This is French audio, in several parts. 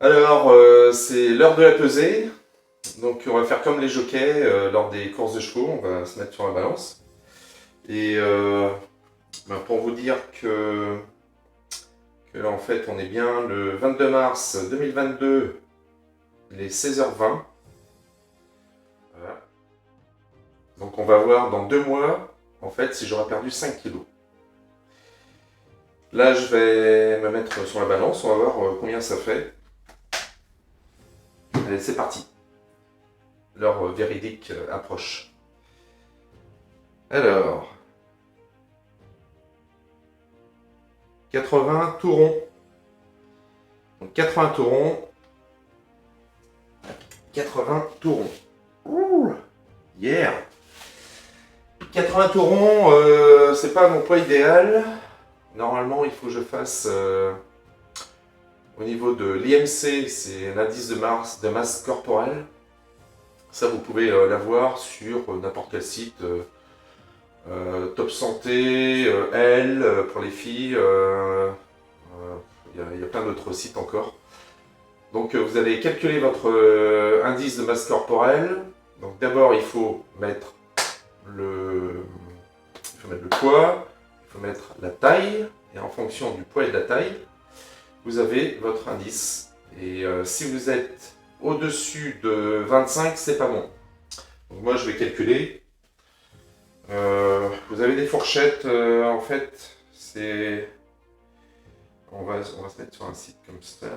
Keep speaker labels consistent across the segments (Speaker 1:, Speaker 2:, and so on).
Speaker 1: Alors, c'est l'heure de la pesée. Donc, on va faire comme les jockeys lors des courses de chevaux. On va se mettre sur la balance. Et pour vous dire que là, en fait, on est bien le 22 mars 2022, il est 16h20. Voilà. Donc, on va voir dans 2 mois, en fait, si j'aurai perdu 5 kilos. Là, je vais me mettre sur la balance. On va voir combien ça fait. Allez, c'est parti. L'heure véridique approche. Alors, 80 tourons. Donc 80 tourons. 80 tourons. Ouh, yeah. 80 tourons, c'est pas mon poids idéal. Normalement, il faut que je fasse au niveau de l'IMC, c'est l'indice de masse corporelle. Ça, vous pouvez l'avoir sur n'importe quel site. Top Santé, Elle, pour les filles. Il y a plein d'autres sites encore. Donc vous allez calculer votre indice de masse corporelle. Donc d'abord il faut mettre le poids, il faut mettre la taille, et en fonction du poids et de la taille, vous avez votre indice. Et si vous êtes au-dessus de 25, c'est pas bon. Donc moi je vais calculer. Vous avez des fourchettes, en fait, c'est... On va se mettre sur un site comme ça.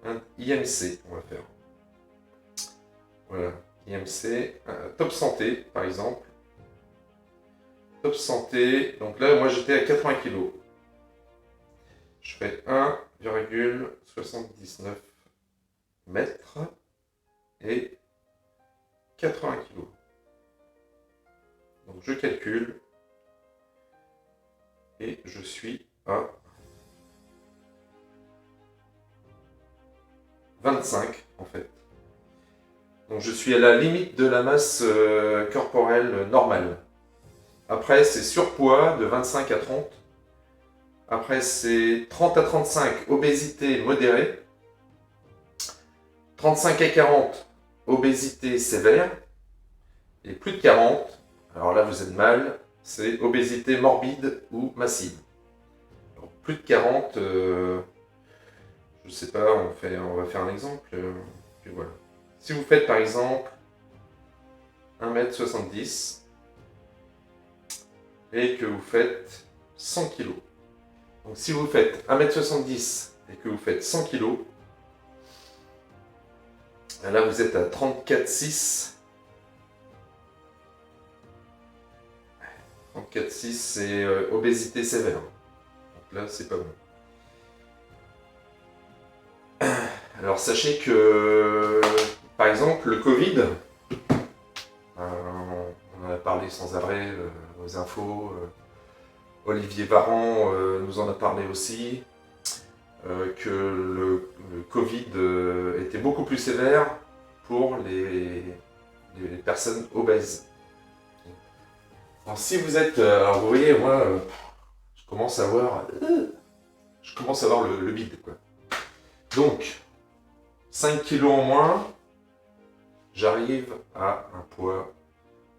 Speaker 1: Un IMC, on va faire. Voilà, IMC, Top Santé, par exemple. Top Santé, donc là, moi j'étais à 80 kg. Je fais 1,79 mètres et 80 kg. Donc je calcule et je suis à 25 en fait. Donc je suis à la limite de la masse corporelle normale. Après c'est surpoids de 25 à 30. Après c'est 30 à 35 obésité modérée. 35 à 40 obésité sévère. Et plus de 40, alors là vous êtes mal, c'est obésité morbide ou massive. Alors, plus de 40, je sais pas, on va faire un exemple. Puis voilà. Si vous faites par exemple 1m70 et que vous faites 100 kg. Donc si vous faites 1m70 et que vous faites 100 kg, là vous êtes à 34,6. 34,6 c'est obésité sévère. Donc là c'est pas bon. Alors sachez que par exemple le Covid, on en a parlé sans arrêt aux infos, Olivier Varan nous en a parlé aussi, que le Covid était beaucoup plus sévère pour les personnes obèses. Alors, si vous êtes, alors vous voyez, moi, je commence à avoir le bide, quoi. Donc, 5 kilos en moins, j'arrive à un poids.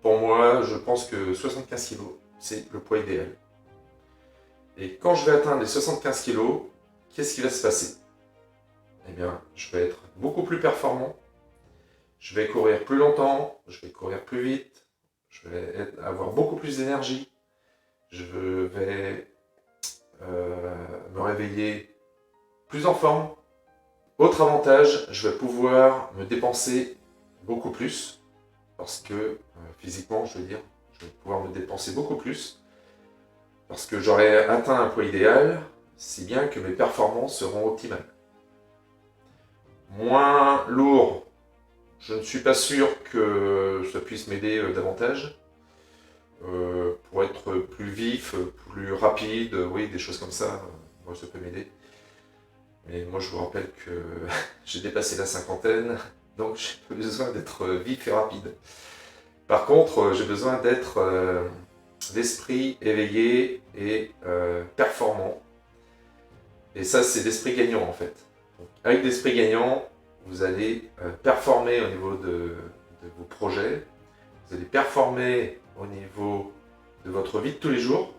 Speaker 1: Pour moi, je pense que 75 kilos, c'est le poids idéal. Et quand je vais atteindre les 75 kilos, qu'est-ce qui va se passer? Eh bien, je vais être beaucoup plus performant, je vais courir plus longtemps, je vais courir plus vite, je vais avoir beaucoup plus d'énergie, je vais me réveiller plus en forme. Autre avantage, je vais pouvoir me dépenser beaucoup plus, parce que physiquement, je veux dire, je vais pouvoir me dépenser beaucoup plus, parce que j'aurai atteint un poids idéal, si bien que mes performances seront optimales. Moins lourd, je ne suis pas sûr que ça puisse m'aider davantage. Pour être plus vif, plus rapide, oui, des choses comme ça, moi ça peut m'aider. Mais moi je vous rappelle que j'ai dépassé la cinquantaine, donc j'ai besoin d'être vif et rapide. Par contre, j'ai besoin d'être d'esprit éveillé et performant. Et ça, c'est l'esprit gagnant en fait. Avec l'esprit gagnant, vous allez performer au niveau de vos projets, vous allez performer au niveau de votre vie de tous les jours,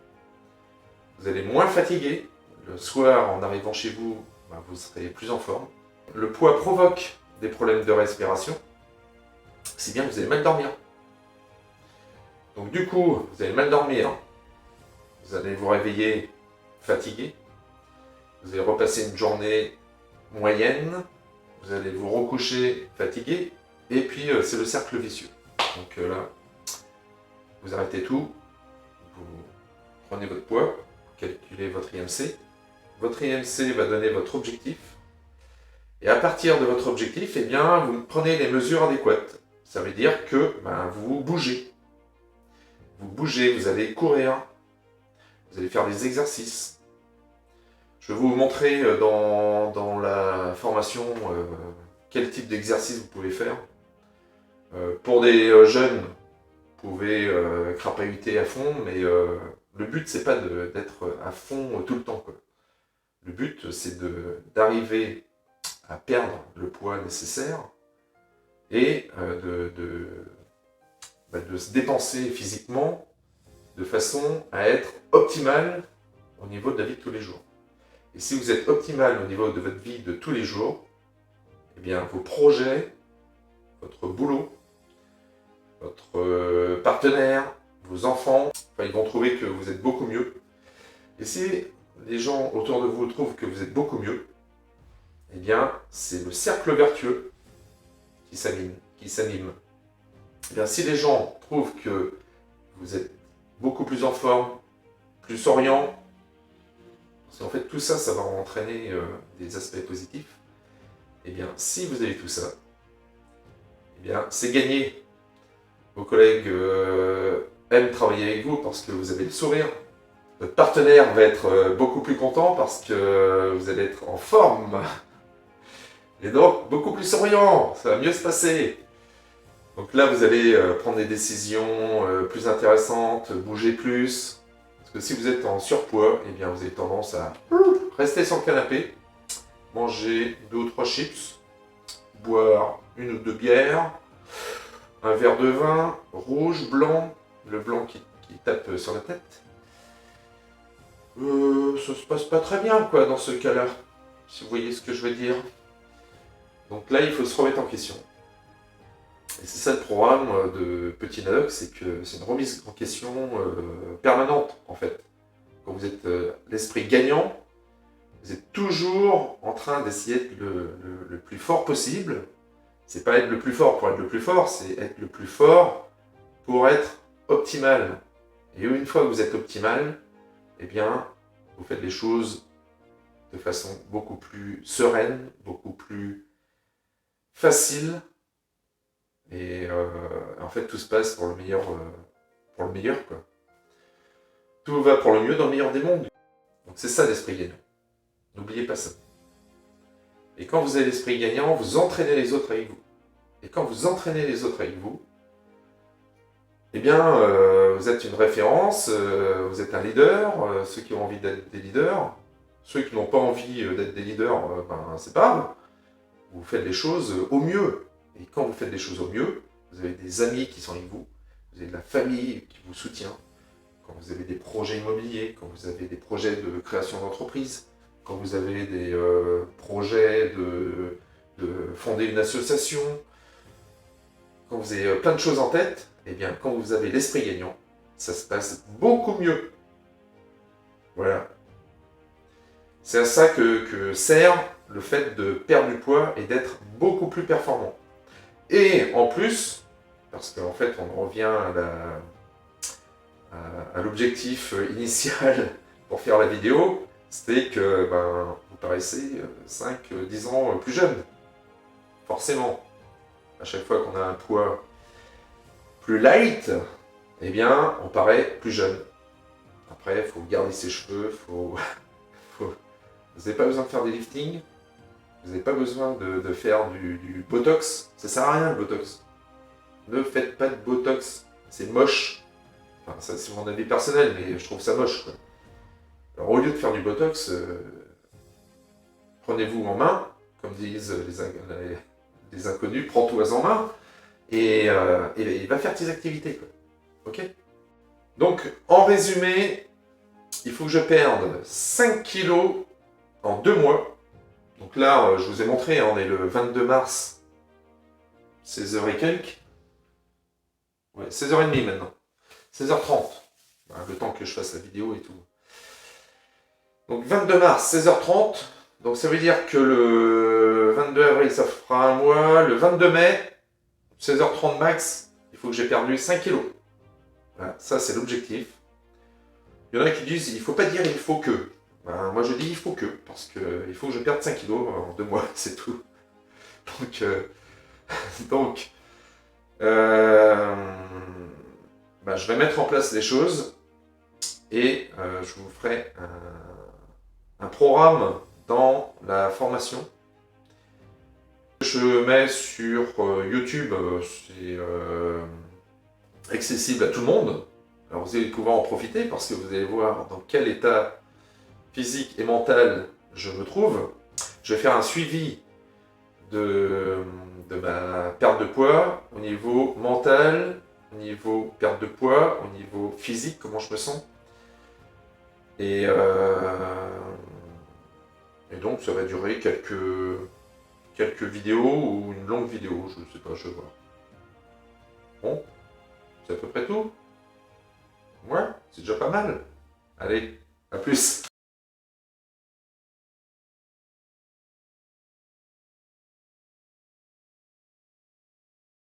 Speaker 1: vous allez moins fatiguer. Le soir, en arrivant chez vous, vous serez plus en forme. Le poids provoque des problèmes de respiration, si bien que vous allez mal dormir. Donc du coup, vous allez mal dormir, vous allez vous réveiller fatigué, vous allez repasser une journée moyenne, vous allez vous recoucher fatigué, et puis c'est le cercle vicieux. Donc là, vous arrêtez tout, vous prenez votre poids, vous calculez votre IMC. Votre IMC va donner votre objectif, et à partir de votre objectif, eh bien, vous prenez les mesures adéquates. Ça veut dire que vous bougez. Vous bougez, vous allez courir, vous allez faire des exercices. Je vais vous montrer dans la formation quel type d'exercice vous pouvez faire. Pour des jeunes, vous pouvez crapahuter à fond, mais le but, c'est pas d'être à fond tout le temps, quoi. Le but, c'est d'arriver à perdre le poids nécessaire et de se dépenser physiquement de façon à être optimal au niveau de la vie de tous les jours. Et si vous êtes optimal au niveau de votre vie de tous les jours, eh bien vos projets, votre boulot, votre partenaire, vos enfants, ils vont trouver que vous êtes beaucoup mieux. Et si les gens autour de vous trouvent que vous êtes beaucoup mieux, eh bien c'est le cercle vertueux qui s'anime. Eh bien, si les gens trouvent que vous êtes beaucoup plus en forme, plus souriant, parce qu'en fait tout ça, ça va entraîner des aspects positifs, eh bien si vous avez tout ça, eh bien c'est gagné. Vos collègues aiment travailler avec vous parce que vous avez le sourire. Votre partenaire va être beaucoup plus content parce que vous allez être en forme. Et donc beaucoup plus souriant, ça va mieux se passer. Donc là, vous allez prendre des décisions plus intéressantes, bouger plus. Parce que si vous êtes en surpoids, eh bien, vous avez tendance à rester sur le canapé, manger 2 ou 3 chips, boire 1 ou 2 bières, un verre de vin, rouge, blanc, le blanc qui tape sur la tête. Ça se passe pas très bien, quoi, dans ce cas-là, si vous voyez ce que je veux dire. Donc là, il faut se remettre en question. Et c'est ça le programme de Petit Nanox, c'est que c'est une remise en question permanente, en fait. Quand vous êtes l'esprit gagnant, vous êtes toujours en train d'essayer d'être le plus fort possible. C'est pas être le plus fort pour être le plus fort, c'est être le plus fort pour être optimal. Et une fois que vous êtes optimal, eh bien, vous faites les choses de façon beaucoup plus sereine, beaucoup plus facile. Et en fait, tout se passe pour le meilleur, quoi. Tout va pour le mieux dans le meilleur des mondes. Donc c'est ça l'esprit gagnant. N'oubliez pas ça. Et quand vous avez l'esprit gagnant, vous entraînez les autres avec vous. Et quand vous entraînez les autres avec vous, eh bien, vous êtes une référence, vous êtes un leader, ceux qui ont envie d'être des leaders, ceux qui n'ont pas envie d'être des leaders, c'est pas grave. Vous faites les choses au mieux. Et quand vous faites des choses au mieux, vous avez des amis qui sont avec vous, vous avez de la famille qui vous soutient, quand vous avez des projets immobiliers, quand vous avez des projets de création d'entreprise, quand vous avez des projets de fonder une association, quand vous avez plein de choses en tête, eh bien, quand vous avez l'esprit gagnant, ça se passe beaucoup mieux. Voilà. C'est à ça que sert le fait de perdre du poids et d'être beaucoup plus performant. Et en plus, parce qu'en fait, on revient à l'objectif initial pour faire la vidéo, c'était que vous paraissez 5-10 ans plus jeune. Forcément. À chaque fois qu'on a un poids plus light, eh bien, on paraît plus jeune. Après, il faut garder ses cheveux, vous n'avez pas besoin de faire des liftings, vous n'avez pas besoin de faire du botox, ça sert à rien le botox. Ne faites pas de botox, c'est moche. Enfin, ça c'est mon avis personnel, mais je trouve ça moche, quoi. Alors au lieu de faire du botox, prenez-vous en main, comme disent les inconnus, prends tout en main et va faire tes activités, quoi. Ok? Donc, en résumé, il faut que je perde 5 kilos en 2 mois. Donc là, je vous ai montré, hein, on est le 22 mars, 16h et quelques. Ouais, 16h30 maintenant. 16h30. Le temps que je fasse la vidéo et tout. Donc 22 mars, 16h30. Donc ça veut dire que le 22 avril, ça fera un mois. Le 22 mai, 16h30 max, il faut que j'ai perdu 5 kilos. Voilà, ça c'est l'objectif. Il y en a qui disent, il ne faut pas dire il faut que. Ben, moi je dis il faut que, parce qu'il faut que je perde 5 kilos en 2 mois, c'est tout. Donc ben, je vais mettre en place des choses et je vous ferai un programme dans la formation. Je mets sur YouTube, c'est accessible à tout le monde. Alors vous allez pouvoir en profiter parce que vous allez voir dans quel état physique et mental je me trouve. Je vais faire un suivi de ma perte de poids au niveau mental, au niveau perte de poids, au niveau physique, comment je me sens. Et donc ça va durer quelques vidéos ou une longue vidéo, je ne sais pas, je vais voir. Bon, c'est à peu près tout. Ouais, c'est déjà pas mal. Allez, à plus.